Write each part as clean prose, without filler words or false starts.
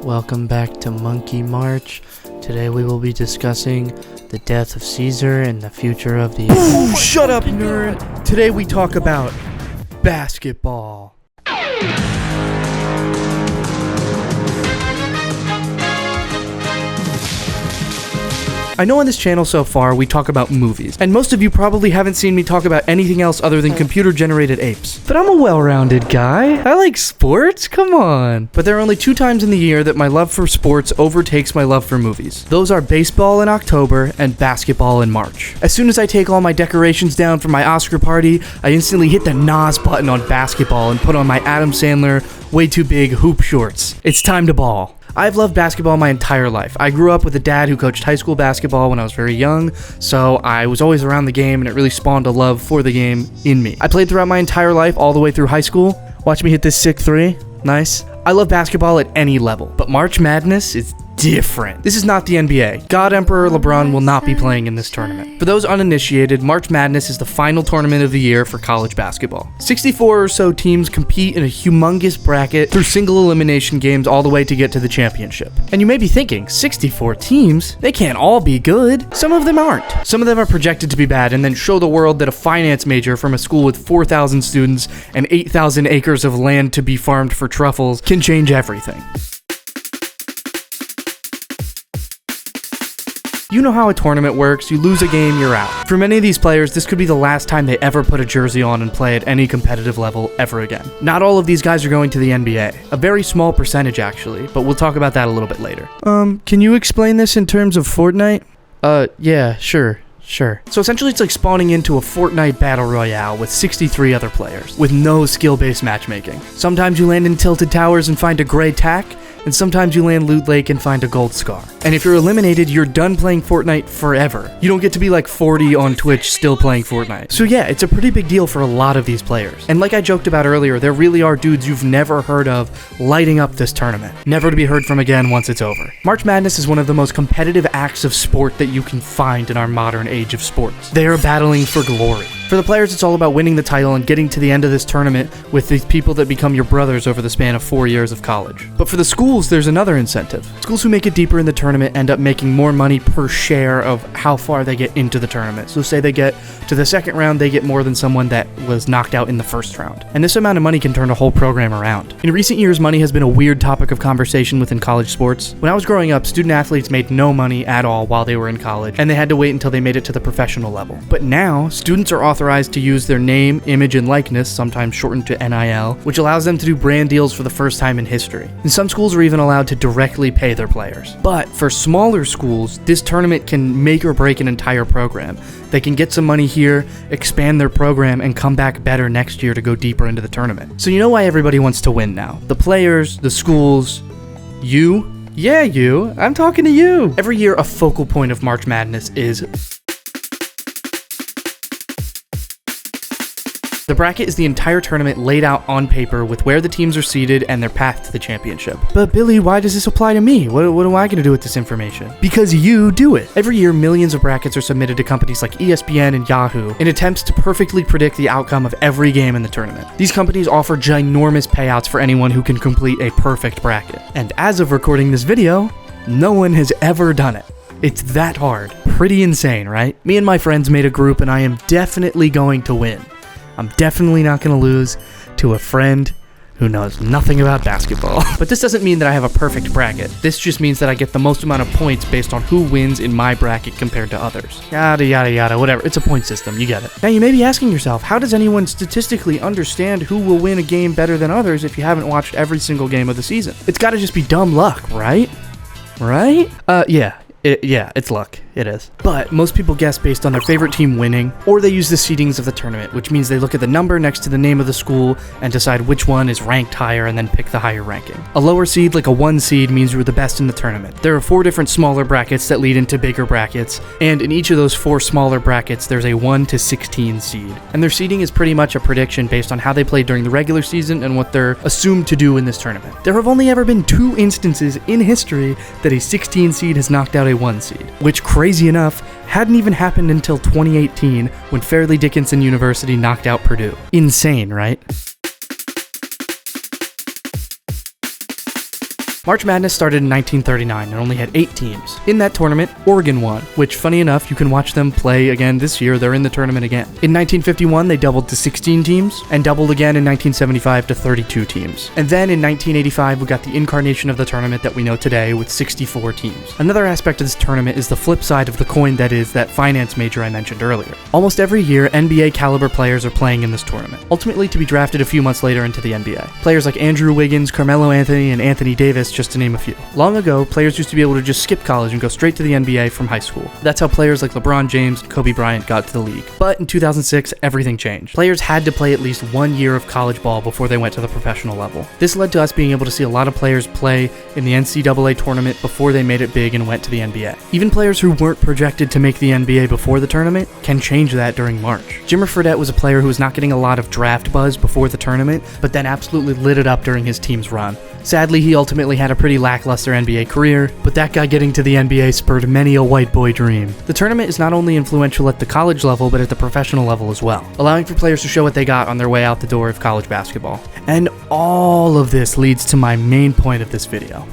welcome back to Monkey March. Today we will be discussing the death of Caesar and the future of the... Oh, shut up, nerd! Today we talk about basketball. I know on this channel so far we talk about movies, and most of you probably haven't seen me talk about anything else other than computer-generated apes. But I'm a well-rounded guy. I like sports, come on. But there are only 2 times in the year that my love for sports overtakes my love for movies. Those are baseball in October and basketball in March. As soon as I take all my decorations down for my Oscar party, I instantly hit the NOS button on basketball and put on my Adam Sandler way too big hoop shorts. It's time to ball. I've loved basketball my entire life. I grew up with a dad who coached high school basketball when I was very young, so I was always around the game and it really spawned a love for the game in me. I played throughout my entire life all the way through high school. Watch me hit this sick 3. Nice. I love basketball at any level, but March Madness is different. This is not the NBA. God Emperor LeBron will not be playing in this tournament. For those uninitiated, March Madness is the final tournament of the year for college basketball. 64 or so teams compete in a humongous bracket through single elimination games all the way to get to the championship. And you may be thinking, 64 teams? They can't all be good. Some of them aren't. Some of them are projected to be bad and then show the world that a finance major from a school with 4,000 students and 8,000 acres of land to be farmed for truffles can change everything. You know how a tournament works, you lose a game, you're out. For many of these players, this could be the last time they ever put a jersey on and play at any competitive level ever again. Not all of these guys are going to the NBA. A very small percentage actually, but we'll talk about that a little bit later. Can you explain this in terms of Fortnite? Yeah, sure. So essentially it's like spawning into a Fortnite battle royale with 63 other players, with no skill-based matchmaking. Sometimes you land in tilted towers and find a gray tack, and sometimes you land Loot Lake and find a gold scar. And if you're eliminated, you're done playing Fortnite forever. You don't get to be like 40 on Twitch still playing Fortnite. So yeah, it's a pretty big deal for a lot of these players. And like I joked about earlier, there really are dudes you've never heard of lighting up this tournament, never to be heard from again once it's over. March Madness is one of the most competitive acts of sport that you can find in our modern age of sports. They are battling for glory. For the players, it's all about winning the title and getting to the end of this tournament with these people that become your brothers over the span of 4 years of college. But for the schools, there's another incentive. Schools who make it deeper in the tournament end up making more money per share of how far they get into the tournament. So say they get to the second round, they get more than someone that was knocked out in the first round. And this amount of money can turn a whole program around. In recent years, money has been a weird topic of conversation within college sports. When I was growing up, student athletes made no money at all while they were in college, and they had to wait until they made it to the professional level. But now, students are authorized to use their name, image, and likeness, sometimes shortened to NIL, which allows them to do brand deals for the first time in history. And some schools are even allowed to directly pay their players. But for smaller schools, this tournament can make or break an entire program. They can get some money here, expand their program, and come back better next year to go deeper into the tournament. So you know why everybody wants to win now. The players, the schools, you. Yeah, you. I'm talking to you. Every year, a focal point of March Madness is... The bracket is the entire tournament laid out on paper with where the teams are seated and their path to the championship. But Billy, why does this apply to me? What am I going to do with this information? Because you do it. Every year, millions of brackets are submitted to companies like ESPN and Yahoo in attempts to perfectly predict the outcome of every game in the tournament. These companies offer ginormous payouts for anyone who can complete a perfect bracket. And as of recording this video, no one has ever done it. It's that hard. Pretty insane, right? Me and my friends made a group and I am definitely going to win. I'm definitely not going to lose to a friend who knows nothing about basketball. But this doesn't mean that I have a perfect bracket. This just means that I get the most amount of points based on who wins in my bracket compared to others. Yada, yada, yada, whatever. It's a point system. You get it. Now, you may be asking yourself, how does anyone statistically understand who will win a game better than others if you haven't watched every single game of the season? It's got to just be dumb luck, right? Right? Yeah, it's luck. It is. But most people guess based on their favorite team winning, or they use the seedings of the tournament, which means they look at the number next to the name of the school and decide which one is ranked higher and then pick the higher ranking. A lower seed, like a 1 seed, means you were the best in the tournament. There are 4 different smaller brackets that lead into bigger brackets, and in each of those 4 smaller brackets, there's a 1 to 16 seed. And their seeding is pretty much a prediction based on how they played during the regular season and what they're assumed to do in this tournament. There have only ever been 2 instances in history that a 16 seed has knocked out a 1 seed, which, crazy enough, hadn't even happened until 2018 when Fairleigh Dickinson University knocked out Purdue. Insane, right? March Madness started in 1939 and only had 8 teams. In that tournament, Oregon won, which, funny enough, you can watch them play again this year. They're in the tournament again. In 1951, they doubled to 16 teams, and doubled again in 1975 to 32 teams. And then in 1985, we got the incarnation of the tournament that we know today with 64 teams. Another aspect of this tournament is the flip side of the coin, that is that finance major I mentioned earlier. Almost every year, NBA caliber players are playing in this tournament, ultimately to be drafted a few months later into the NBA. Players like Andrew Wiggins, Carmelo Anthony, and Anthony Davis, just to name a few. Long ago, players used to be able to just skip college and go straight to the NBA from high school. That's how players like LeBron James and Kobe Bryant got to the league. But in 2006, everything changed. Players had to play at least 1 year of college ball before they went to the professional level. This led to us being able to see a lot of players play in the NCAA tournament before they made it big and went to the NBA. Even players who weren't projected to make the NBA before the tournament can change that during March. Jimmer Fredette was a player who was not getting a lot of draft buzz before the tournament, but then absolutely lit it up during his team's run. Sadly, he ultimately had a pretty lackluster NBA career, but that guy getting to the NBA spurred many a white boy dream. The tournament is not only influential at the college level, but at the professional level as well, allowing for players to show what they got on their way out the door of college basketball. And all of this leads to my main point of this video.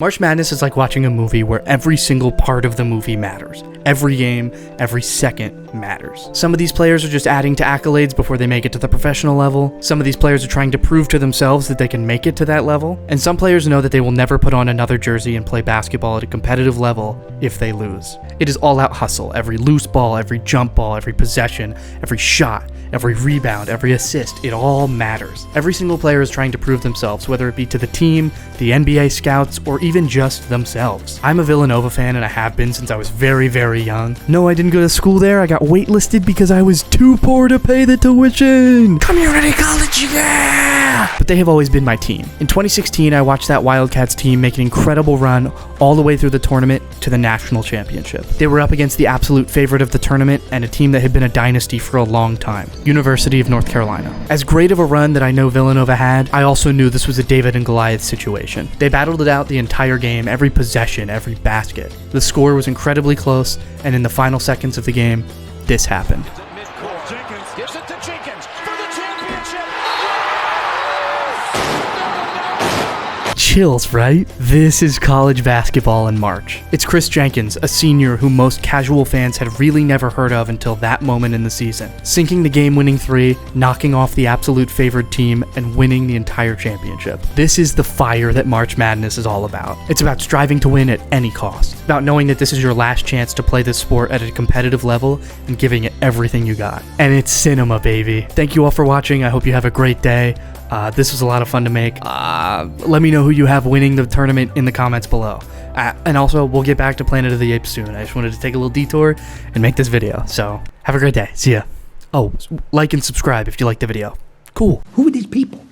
March Madness is like watching a movie where every single part of the movie matters. Every game, every second matters. Some of these players are just adding to accolades before they make it to the professional level. Some of these players are trying to prove to themselves that they can make it to that level. And some players know that they will never put on another jersey and play basketball at a competitive level if they lose. It is all-out hustle. Every loose ball, every jump ball, every possession, every shot, every rebound, every assist, it all matters. Every single player is trying to prove themselves, whether it be to the team, the NBA scouts, or even just themselves. I'm a Villanova fan, and I have been since I was very, very young. No, I didn't go to school there. I got waitlisted because I was too poor to pay the tuition. Community college, yeah! But they have always been my team. In 2016, I watched that Wildcats team make an incredible run all the way through the tournament to the national championship. They were up against the absolute favorite of the tournament and a team that had been a dynasty for a long time, University of North Carolina. As great of a run that I know Villanova had, I also knew this was a David and Goliath situation. They battled it out the entire game, every possession, every basket. The score was incredibly close, and in the final seconds of the game, this happened. Jenkins gives it to Jenkins for the championship. Chills, right? This is college basketball in March. It's Chris Jenkins, a senior who most casual fans had really never heard of until that moment in the season, sinking the game-winning three, knocking off the absolute favored team, and winning the entire championship. This is the fire that March Madness is all about. It's about striving to win at any cost, about knowing that this is your last chance to play this sport at a competitive level and giving it everything you got. And it's cinema, baby. Thank you all for watching. I hope you have a great day. This was a lot of fun to make. Let me know who you have winning the tournament in the comments below. And also, we'll get back to Planet of the Apes soon. I just wanted to take a little detour and make this video. So, have a great day. See ya. Oh, like and subscribe if you liked the video. Cool. Who are these people?